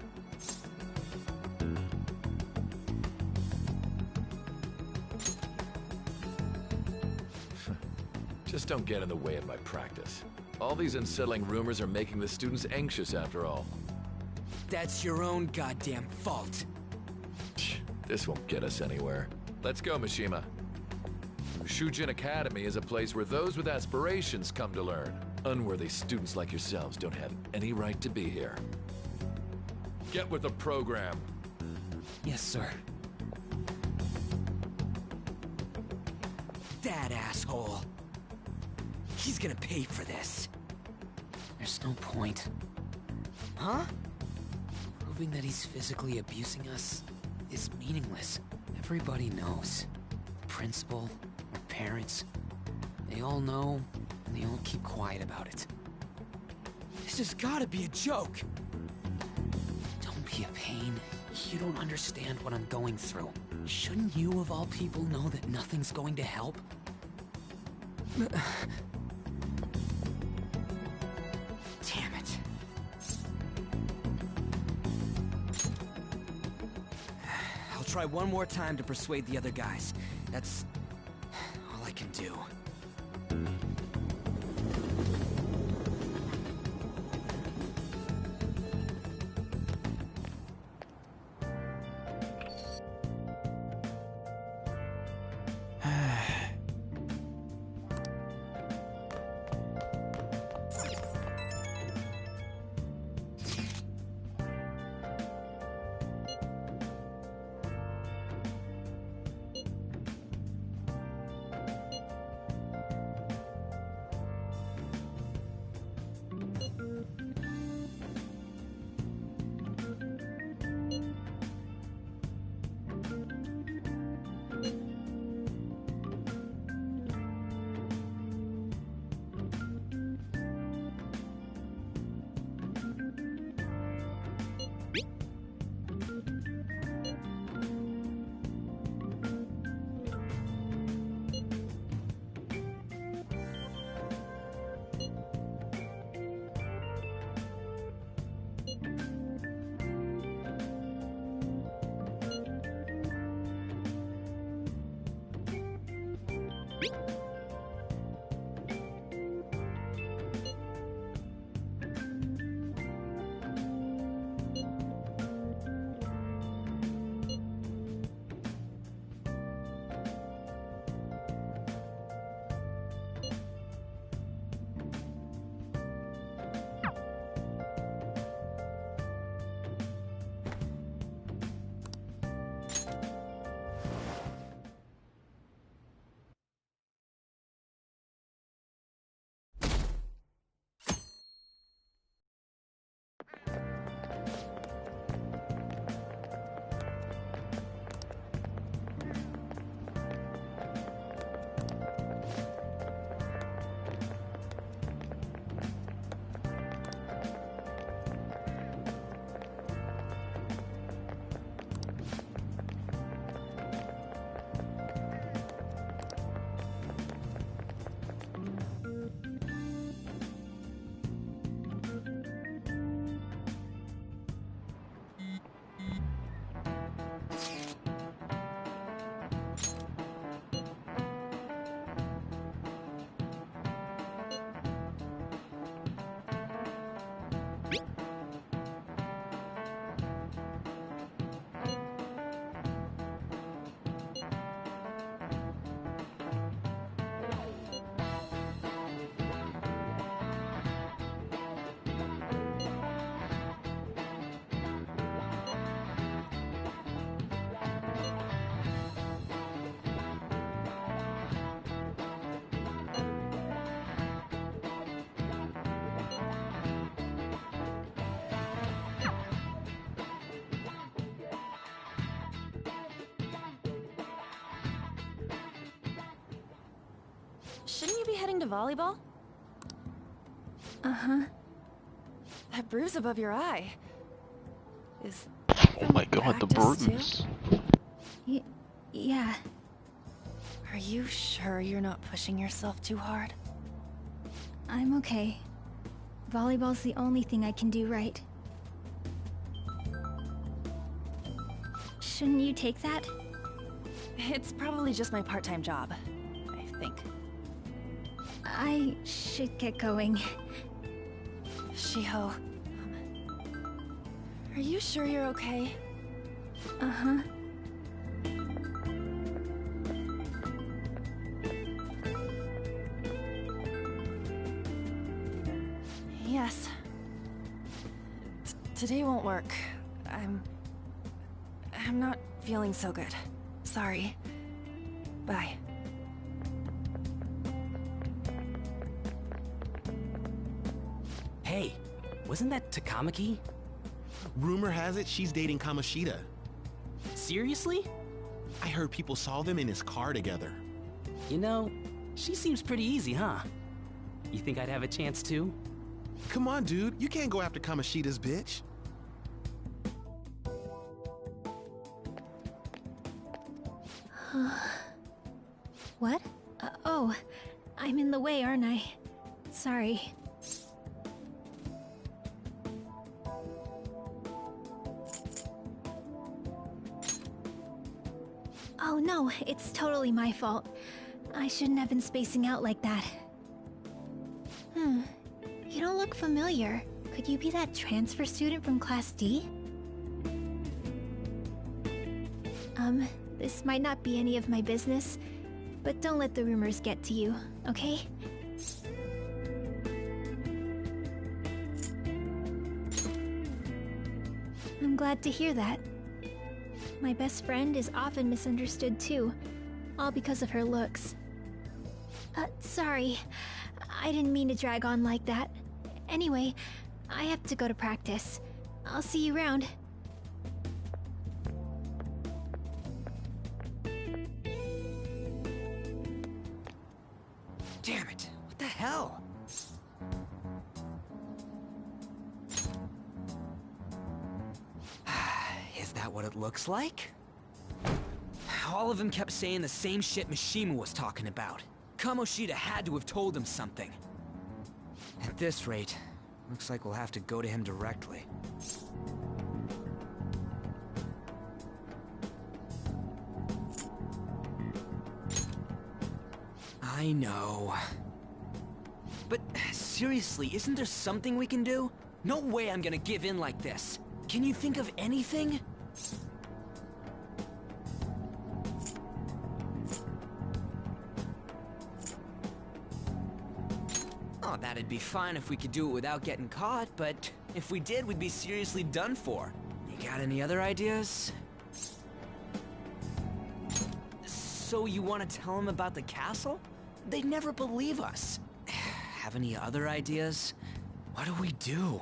Just don't get in the way of my practice. All these unsettling rumors are making the students anxious after all. That's your own goddamn fault. This won't get us anywhere. Let's go, Mishima. Shujin Academy is a place where those with aspirations come to learn. Unworthy students like yourselves don't have any right to be here. Get with the program. Yes, sir. That asshole. He's gonna pay for this. There's no point. Huh? Proving that he's physically abusing us is meaningless. Everybody knows. The principal, our parents, they all know, and they all keep quiet about it. This has gotta be a joke! Don't be a pain. You don't understand what I'm going through. Shouldn't you, of all people, know that nothing's going to help? Damn it. I'll try one more time to persuade the other guys. That's all I can do. Shouldn't you be heading to volleyball? Uh-huh. That bruise above your eye. Is Oh my god, the bruise. Yeah. Are you sure you're not pushing yourself too hard? I'm okay. Volleyball's the only thing I can do right. Shouldn't you take that? It's probably just my part-time job, I think. I should get going. Shiho, are you sure you're okay? Uh-huh. Yes. Today won't work. I'm not feeling so good. Sorry. Bye. Hey, wasn't that Takamaki? Rumor has it she's dating Kamoshida. Seriously? I heard people saw them in his car together. You know, she seems pretty easy, huh? You think I'd have a chance too? Come on, dude. You can't go after Kamoshida's bitch. What? Oh, I'm in the way, aren't I? Sorry. Oh no, it's totally my fault. I shouldn't have been spacing out like that. You don't look familiar. Could you be that transfer student from Class D? This might not be any of my business, but don't let the rumors get to you, okay? I'm glad to hear that. My best friend is often misunderstood too, all because of her looks. Sorry. I didn't mean to drag on like that. Anyway, I have to go to practice. I'll see you around. Damn it! What the hell? Is that what it looks like? All of them kept saying the same shit Mishima was talking about. Kamoshida had to have told him something. At this rate, looks like we'll have to go to him directly. I know. But seriously, isn't there something we can do? No way I'm gonna give in like this. Can you think of anything? Oh, that'd be fine if we could do it without getting caught, but if we did, we'd be seriously done for. You got any other ideas? So you want to tell them about the castle? They'd never believe us. Have any other ideas? What do we do?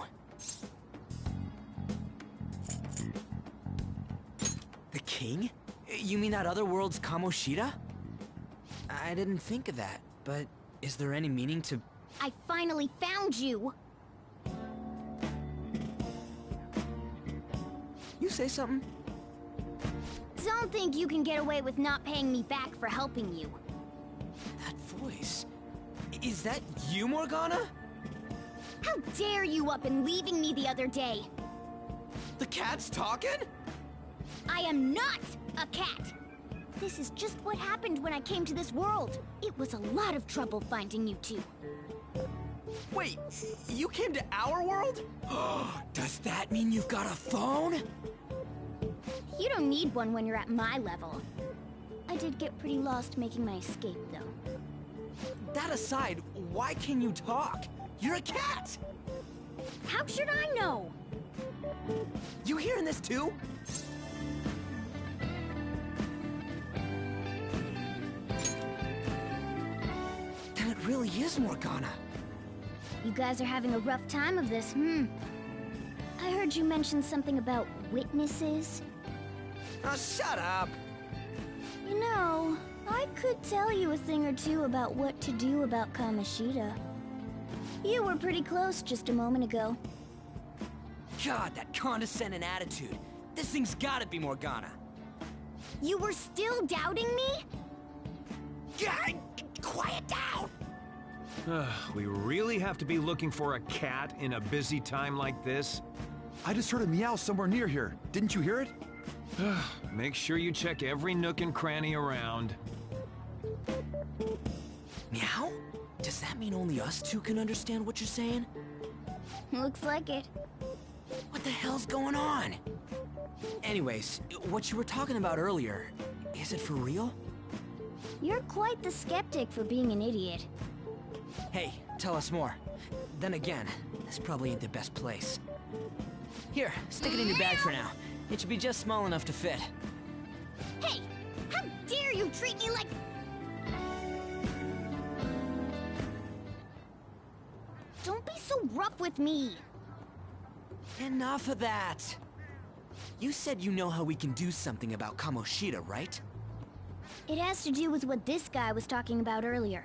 The king? You mean that other world's Kamoshida? I didn't think of that, but is there any meaning to... I finally found you! You say something? Don't think you can get away with not paying me back for helping you. That voice... Is that you, Morgana? How dare you up and leaving me the other day? The cat's talking? I am not a cat! This is just what happened when I came to this world. It was a lot of trouble finding you two. Wait, you came to our world? Does that mean you've got a phone? You don't need one when you're at my level. I did get pretty lost making my escape, though. That aside, why can you talk? You're a cat! How should I know? You hearing this too? Then it really is Morgana. You guys are having a rough time of this, I heard you mention something about witnesses. Oh, shut up! You know, I could tell you a thing or two about what to do about Kamoshida. You were pretty close just a moment ago. God, that condescending attitude. This thing's gotta be Morgana. You were still doubting me? Quiet down! We really have to be looking for a cat in a busy time like this? I just heard a meow somewhere near here. Didn't you hear it? Make sure you check every nook and cranny around. Meow? Does that mean only us two can understand what you're saying? Looks like it. What the hell's going on? Anyways, what you were talking about earlier, is it for real? You're quite the skeptic for being an idiot. Hey, tell us more. Then again, this probably ain't the best place. Here, stick it in your bag for now. It should be just small enough to fit. Hey! How dare you treat me like... Don't be so rough with me! Enough of that! You said you know how we can do something about Kamoshida, right? It has to do with what this guy was talking about earlier.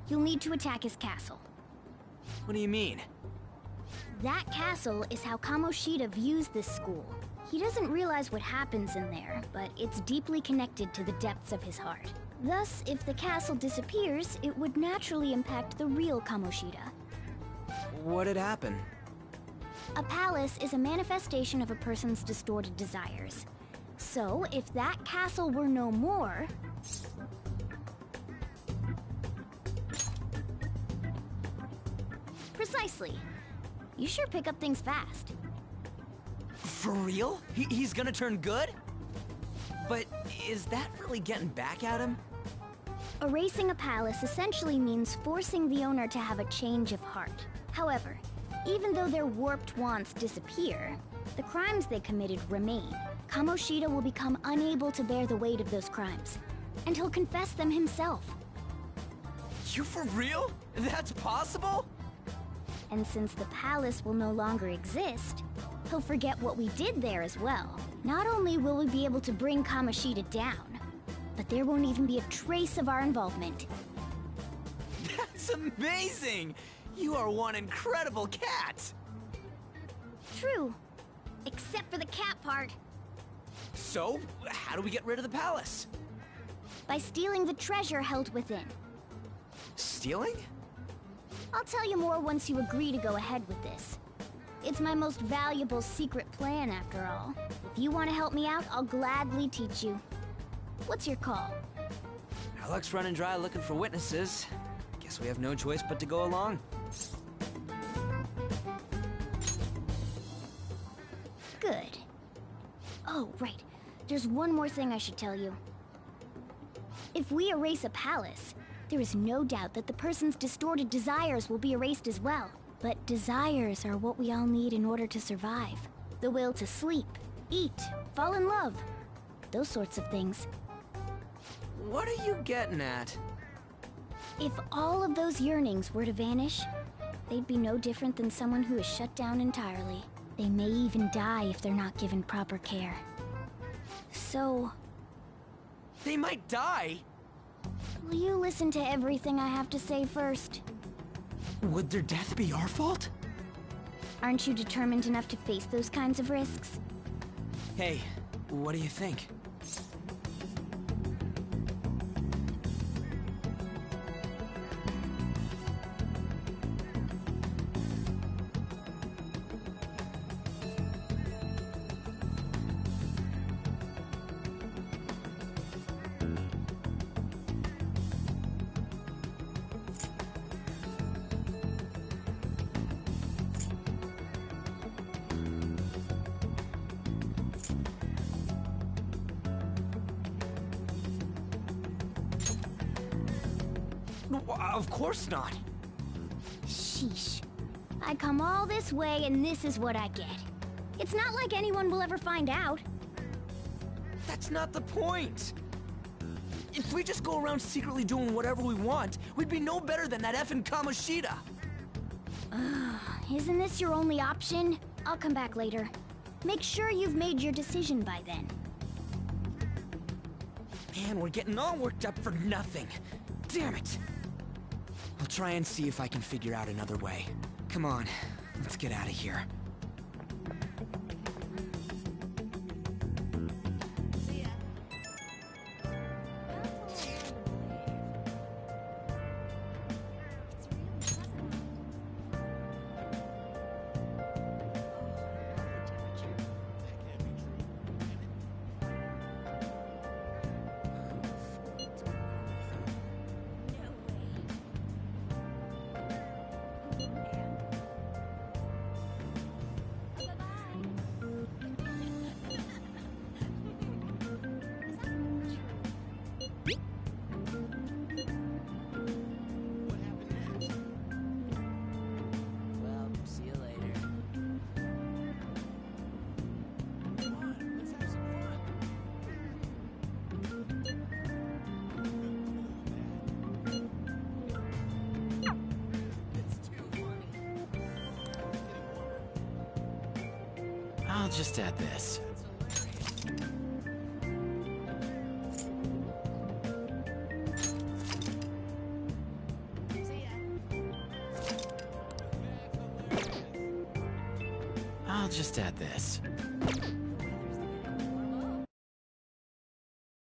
You'll need to attack his castle. What do you mean? That castle is how Kamoshida views this school. He doesn't realize what happens in there, but it's deeply connected to the depths of his heart. Thus, if the castle disappears, it would naturally impact the real Kamoshida. What'd happen? A palace is a manifestation of a person's distorted desires. So, if that castle were no more... Precisely. You sure pick up things fast. For real? He's gonna turn good? But is that really getting back at him? Erasing a palace essentially means forcing the owner to have a change of heart. However, even though their warped wants disappear, the crimes they committed remain. Kamoshida will become unable to bear the weight of those crimes, and he'll confess them himself. You for real? That's possible? And since the palace will no longer exist, he'll forget what we did there as well. Not only will we be able to bring Kamoshida down, but there won't even be a trace of our involvement. That's amazing! You are one incredible cat! True. Except for the cat part. So, how do we get rid of the palace? By stealing the treasure held within. Stealing? I'll tell you more once you agree to go ahead with this. It's my most valuable secret plan, after all. If you want to help me out, I'll gladly teach you. What's your call? Our luck's running dry looking for witnesses. Guess we have no choice but to go along. Good. Oh, right. There's one more thing I should tell you. If we erase a palace, there is no doubt that the person's distorted desires will be erased as well. But desires are what we all need in order to survive. The will to sleep, eat, fall in love. Those sorts of things. What are you getting at? If all of those yearnings were to vanish, they'd be no different than someone who is shut down entirely. They may even die if they're not given proper care. So... They might die? Will you listen to everything I have to say first? Would their death be our fault? Aren't you determined enough to face those kinds of risks? Hey, what do you think? Of course not. Sheesh. I come all this way and this is what I get. It's not like anyone will ever find out. That's not the point. If we just go around secretly doing whatever we want, we'd be no better than that effing Kamoshida. Isn't this your only option? I'll come back later. Make sure you've made your decision by then. Man, we're getting all worked up for nothing. Damn it. I'll try and see if I can figure out another way. Come on, let's get out of here. I'll just add this. I'll just add this.